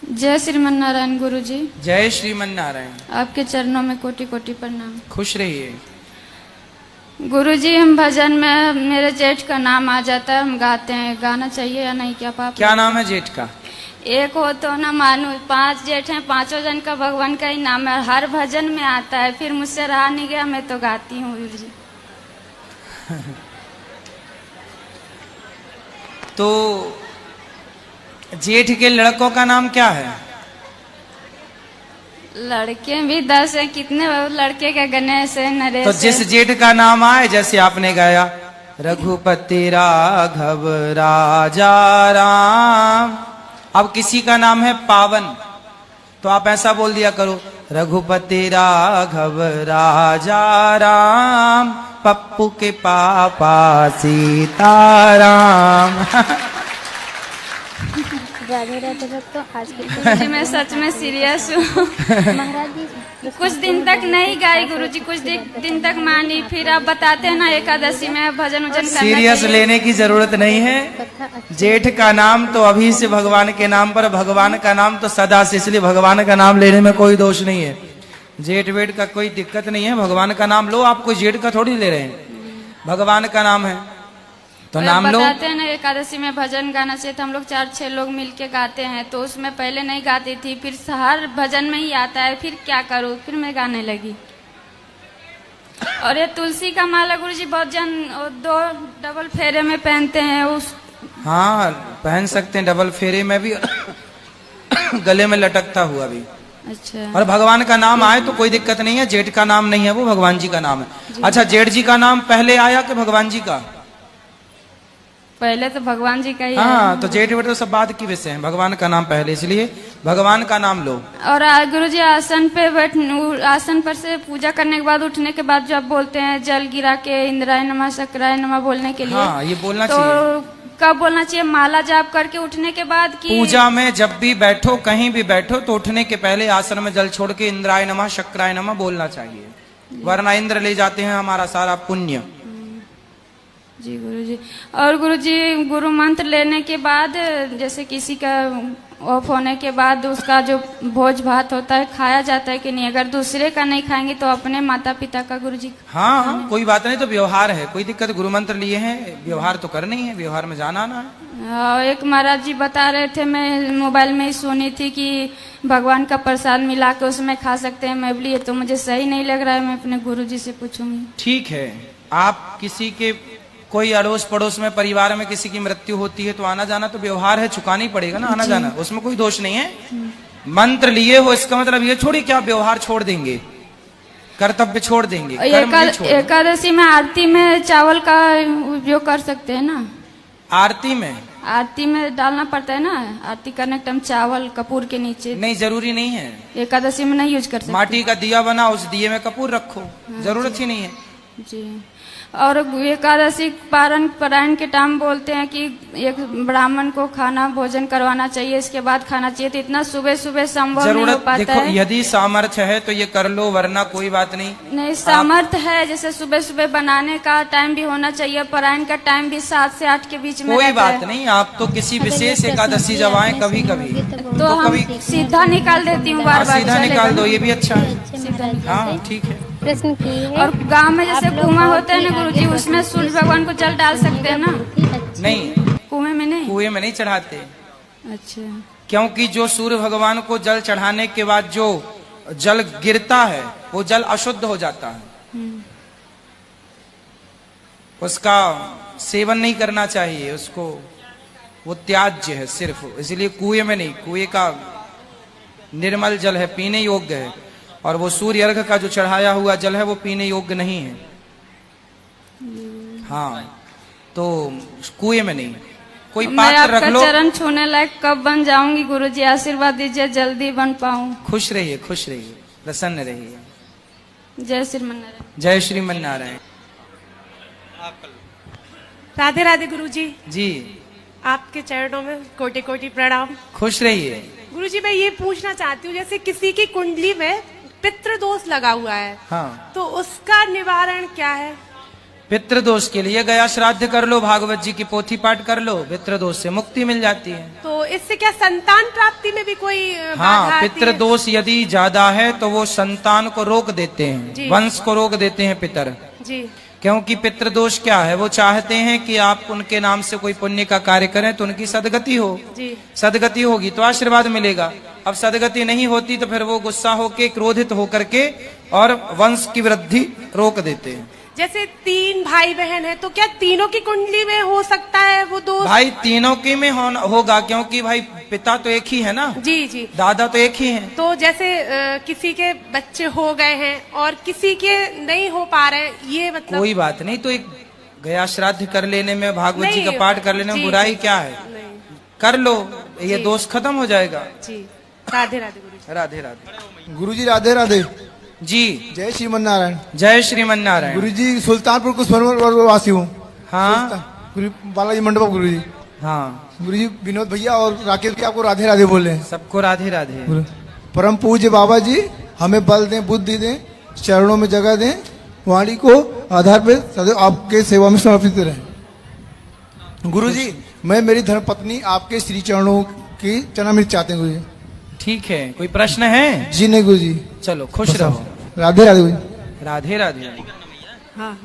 जय श्रीमन नारायण गुरु जी। जय श्रीमन नारायण। आपके चरणों में कोटि कोटि प्रणाम। खुश रहिए। गुरु जी, हम भजन में मेरे जेठ का नाम आ जाता है, हम गाते हैं, गाना चाहिए या नहीं? क्या पाप? क्या नाम है जेठ का? एक हो तो ना मानू, 5 जेठ हैं, 5 जन का भगवान का ही नाम है, हर भजन में आता है, फिर मुझसे रहा नहीं गया, मैं तो गाती हूँ गुरु जी। तो जेठ के लड़कों का नाम क्या है? लड़के भी 10 हैं, कितने लड़के के? गणेश है, नरेश। तो जिस जेठ का नाम आए, जैसे आपने गाया रघुपति राघव राजा राम, अब किसी का नाम है पावन, तो आप ऐसा बोल दिया करो, रघुपति राघव राजा राम, पप्पू के पापा सीताराम। राधे राधे भक्तों, आज के जी मैं सच में सीरियस हूँ। महाराज जी कुछ दिन तक नहीं गाई गुरु जी, कुछ दिन तक मानी, फिर आप बताते हैं ना एकादशी में भजन वजन करना सीरियस चाहिए। लेने की जरूरत नहीं है। कथा अच्छी जेठ का नाम तो अभी से भगवान के नाम पर, भगवान का नाम तो सदा से, इसलिए भगवान का नाम लेने में कोई दोष नहीं है। जेठ वेठ का कोई दिक्कत नहीं है, भगवान का नाम लो। आप कोई जेठ का थोड़ी ले रहे हैं, भगवान का नाम है तो नाम लो। बताते हैं ना एकादशी में भजन गाना चाहिए, तो हम लोग 4-6 लोग मिलके गाते हैं, तो उसमें पहले नहीं गाती थी, फिर हर भजन में ही आता है, फिर क्या करूँ, फिर मैं गाने लगी। और ये तुलसी का माला गुरु जी बहुत जन 2 डबल फेरे में पहनते हैं उस। हाँ पहन सकते हैं, डबल फेरे में भी गले में लटकता हुआ भी। अच्छा, और भगवान का नाम आए तो कोई दिक्कत नहीं है। जेठ का नाम नहीं है, वो भगवान जी का नाम है। अच्छा, जेठ जी का नाम पहले आया कि भगवान जी का? पहले तो भगवान जी का ही हाँ, है। तो जेठ वेठ तो सब बात की विषय है, भगवान का नाम पहले, इसलिए भगवान का नाम लो। और गुरु जी आसन पे आसन पर से पूजा करने के बाद, उठने के बाद जो आप बोलते हैं जल गिरा के इंद्राय नमः शक्राय नमः बोलने के लिए, हाँ ये बोलना तो चाहिए। कब बोलना चाहिए? माला जाप करके उठने के बाद की? पूजा में जब भी बैठो, कहीं भी बैठो, तो उठने के पहले आसन में जल छोड़ के इंद्राय नमः शक्राय नमः बोलना चाहिए, वरना इंद्र ले जाते हैं हमारा सारा पुण्य। जी गुरु जी। और गुरु जी, गुरु मंत्र लेने के बाद, जैसे किसी का ऑफ होने के बाद उसका जो भोज भात होता है खाया जाता है कि नहीं? अगर दूसरे का नहीं खाएंगे तो अपने माता पिता का गुरु जी? हाँ कोई बात नहीं, तो व्यवहार है, कोई दिक्कत। गुरु मंत्र लिए हैं, व्यवहार तो करना ही है, व्यवहार में जाना आना है। एक महाराज जी बता रहे थे, मैं मोबाइल में ही सुनी थी कि भगवान का प्रसाद मिला के उसमें खा सकते हैं, मैं बोली ये तो मुझे सही नहीं लग रहा है, मैं अपने गुरु जी से पूछूंगी। ठीक है, आप किसी के कोई अड़ोस पड़ोस में, परिवार में किसी की मृत्यु होती है तो आना जाना तो व्यवहार है, चुकाना ही पड़ेगा ना आना जाना, उसमें कोई दोष नहीं है। मंत्र लिए हो इसका मतलब ये थोड़ी कि आप व्यवहार छोड़ देंगे, कर्तव्य छोड़ देंगे, कर्म नहीं छोड़ देंगे। एकादशी में आरती में चावल का उपयोग कर सकते हैं ना? आरती में? आरती में डालना पड़ता है ना, आरती करने के टाइम चावल कपूर के नीचे। नहीं, जरूरी नहीं है। एकादशी में नहीं यूज कर सकते। माटी का दिया बना, उस दिए में कपूर रखो, जरूरत ही नहीं है। जी। और एकादशी पारायण के टाइम बोलते हैं कि एक ब्राह्मण को खाना भोजन करवाना चाहिए, इसके बाद खाना चाहिए, तो इतना सुबह सुबह संभव नहीं हो पाता देखो, है। यदि सामर्थ्य है तो ये कर लो, वरना कोई बात नहीं। नहीं, सामर्थ्य है, जैसे सुबह सुबह बनाने का टाइम भी होना चाहिए, पारायण का टाइम भी 7 से 8 के बीच में कोई रहता बात है। नहीं, आप तो किसी विशेष एकादशी जब आए कभी कभी तो हम कभी सीधा निकाल देती हूँ, बार बार सीधा निकाल दो, ये भी अच्छा है। सीधा हाँ ठीक है। प्रश्न की है। और गांव में जैसे आप लोग कुआं बहुत होता है ना गुरु जी, उसमें सूर्य भगवान को जल डाल सकते हैं ना? नहीं, कुएं में नहीं? कुएं में नहीं चढ़ाते, अच्छा। क्योंकि जो सूर्य भगवान को जल चढ़ाने के बाद जो जल गिरता है वो जल अशुद्ध हो जाता है, उसका सेवन नहीं करना चाहिए, उसको वो त्याज्य है सिर्फ, इसलिए कुएं में नहीं। कुएं का निर्मल जल है, पीने योग्य है, और वो सूर्य अर्घ का जो चढ़ाया हुआ जल है वो पीने योग्य नहीं है। हाँ, तो कुएं में नहीं, कोई मैं पात्र रख आपका लो। चरण छूने लायक कब बन जाऊंगी गुरु जी? आशीर्वाद दीजिए, जल्दी बन पाऊं। खुश रहिए, खुश रहिए, प्रसन्न रहिए। जय श्रीमन नारायण। जय श्रीमन नारायण। राधे राधे गुरु जी। जी आपके चरणों में कोटि कोटि प्रणाम। खुश रहिए। गुरु जी, मैं ये पूछना चाहती हूँ, जैसे किसी की कुंडली में पितृदोष लगा हुआ है, हाँ, तो उसका निवारण क्या है? पितृदोष के लिए गया श्राद्ध कर लो, भागवत जी की पोथी पाठ कर लो, पितृदोष से मुक्ति मिल जाती है। तो इससे क्या संतान प्राप्ति में भी कोई बाधा हाँ, आती है? पितृदोष यदि ज्यादा है तो वो संतान को रोक देते हैं, जी। वंश को रोक देते हैं पितर। जी क्योंकि पितृदोष क्या है, वो चाहते हैं कि आप उनके नाम से कोई पुण्य का कार्य करें तो उनकी सदगति हो। जी सदगति होगी तो आशीर्वाद मिलेगा। अब सदगति नहीं होती तो फिर वो गुस्सा होके, क्रोधित होकर के और वंश की वृद्धि रोक देते हैं। जैसे 3 भाई बहन है तो क्या तीनों की कुंडली में हो सकता है वो दोष? भाई तीनों की में होगा, क्योंकि भाई पिता तो एक ही है ना, जी जी। दादा तो एक ही है। तो जैसे किसी के बच्चे हो गए हैं और किसी के नहीं हो पा रहे हैं, ये मतलब कोई बात नहीं, तो एक गया श्राद्ध कर लेने में, भागवत जी नहीं, का पाठ कर लेने में जी, बुराई जी, क्या है? नहीं। कर लो, ये जी। दोष खत्म हो जाएगा। जी राधे राधे गुरु जी। राधे राधे। गुरुजी राधे राधे। जी जय श्रीमन नारायण। जय श्रीमन नारायण। गुरुजी सुल्तानपुर कुशमनपुर वासी हूँ। हाँ गुरु बालाजी मंडप गुरुजी। हाँ, गुरुजी विनोद भैया और राकेश जी आपको राधे राधे बोल रहे हैं। सबको राधे राधे। गुरु परम पूज्य बाबा जी हमें बल दें, बुद्धि दें, चरणों में जगह दें, वाणी को आधार पे सदैव आपके सेवा में समर्पित रहें। गुरुजी मैं मेरी धर्मपत्नी आपके श्री चरणों की चरणामृत चाहते हैं गुरुजी। ठीक है, कोई प्रश्न है? जी नहीं गुरुजी। चलो खुश रहो। राधे राधे गुरुजी। राधे राधे। हाँ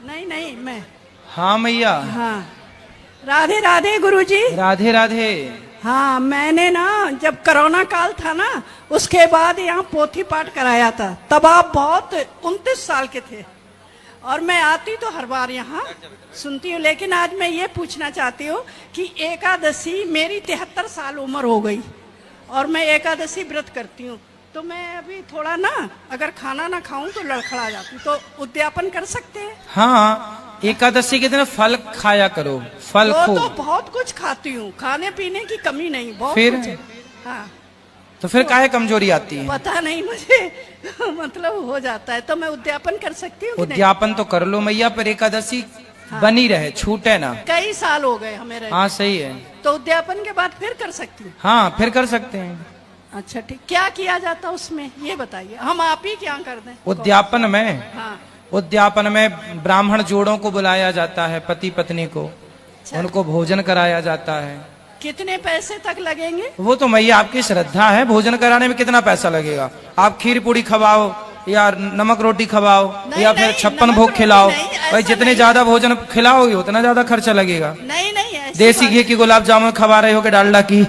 नहीं नहीं मैं हाँ मैया। हाँ राधे राधे गुरुजी। राधे राधे। हाँ मैंने ना जब कोरोना काल था ना उसके बाद यहाँ पोथी पाठ कराया था, तब आप बहुत 29 साल के थे और मैं आती तो हर बार यहाँ सुनती हूँ। लेकिन आज मैं ये पूछना चाहती हूँ कि एकादशी, मेरी 73 साल उम्र हो गई और मैं एकादशी व्रत करती हूँ, तो मैं अभी थोड़ा ना अगर खाना ना खाऊं तो लड़खड़ा जाती हूँ, तो उद्यापन कर सकते हैं? हाँ, एकादशी के दिन फल खाया करो, फल वो खूब। तो बहुत कुछ खाती हूँ, खाने पीने की कमी नहीं, बहुत फिर? कुछ है। हाँ तो फिर काहे कमजोरी आती है? पता नहीं मुझे मतलब हो जाता है, तो मैं उद्यापन कर सकती हूँ कि नहीं? उद्यापन तो कर लो मैया, पर एकादशी बनी रहे, छूटे ना। कई साल हो गए हमें रहे। हाँ सही है। तो उद्यापन के बाद फिर कर सकती हूँ? हाँ फिर कर सकते हैं। अच्छा ठीक, क्या किया जाता उसमें ये बताइए, हम आप ही क्या कर दें? उद्यापन में, हाँ उद्यापन में ब्राह्मण जोड़ों को बुलाया जाता है, पति पत्नी को, उनको भोजन कराया जाता है। कितने पैसे तक लगेंगे? वो तो मैया आपकी श्रद्धा है, भोजन कराने में कितना पैसा लगेगा। आप खीर पूड़ी खवाओ या नमक रोटी खवाओ नहीं, या फिर नहीं, 56 नमक भोग रोटी खिलाओ, नहीं, ऐसा भाई जितने नहीं। ज्यादा भोजन खिलाओगे उतना ज्यादा खर्चा लगेगा। नहीं नहीं ऐसी देसी बात- घी की गुलाब जामुन खवा रहे हो कि डालडा की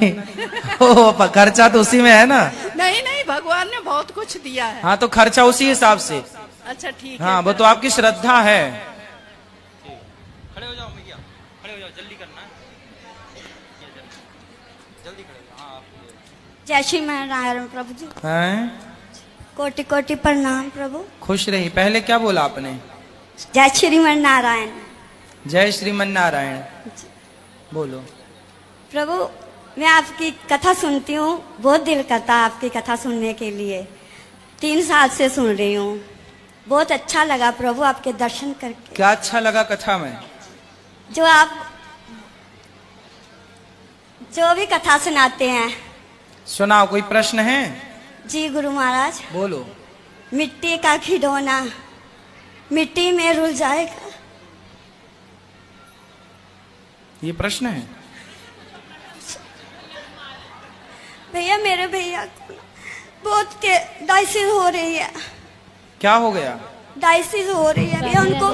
खर्चा तो उसी में है ना। नहीं नहीं, भगवान ने बहुत कुछ दिया है। हाँ तो खर्चा उसी हिसाब से। अच्छा ठीक हाँ है। वो तो आपकी श्रद्धा है। जय श्री नारायण प्रभु जी। हैं? कोटि कोटि प्रणाम प्रभु। खुश रही। पहले क्या बोला आपने? जय श्रीमन नारायण। जय श्रीमन नारायण। बोलो। प्रभु मैं आपकी कथा सुनती हूँ, बहुत दिल करता है आपकी कथा सुनने के लिए। 3 साल से सुन रही हूँ, बहुत अच्छा लगा प्रभु आपके दर्शन करके। क्या अच्छा लगा कथा में? जो आप जो भी कथा सुनाते हैं। सुनाओ, कोई प्रश्न है? जी गुरु महाराज। बोलो। मिट्टी का खिलौना मिट्टी में रुल जाएगा, ये प्रश्न है? भैया मेरे भैया को बहुत के डायसिस हो रही है। क्या हो गया? डायसिस हो रही है भैया उनको,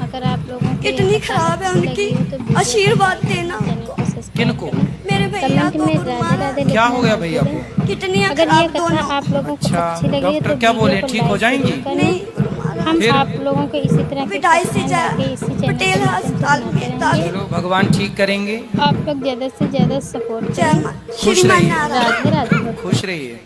अगर आप लोगों को कितनी खराब है उनकी, आशीर्वाद देना उनको। किनको? मेरे भैया को गुरु महाराज। क्या हो गया भैया को? कितनी अगर ये खराब कथा दोनों। आप लोगों को अच्छा, अच्छी लगी है डॉक्टर तो क्या वीडियो बोले, को ठीक लाइक हो जाएंगी? जरूर करें। नहीं गुरु महाराज। हम फिर? आप लोगों को इसी तरह के डायसिस कथाएं लाके इसी चैनल पटेल पे अस्पताल में करेंगे। दाखिल। चलो भगवान ठीक करेंगे। आप लोग ज्यादा से ज्यादा सपोर्ट जय करें। मां खुश श्रीमान रहिए। नारायण। राधे राधे। खुश रहिए।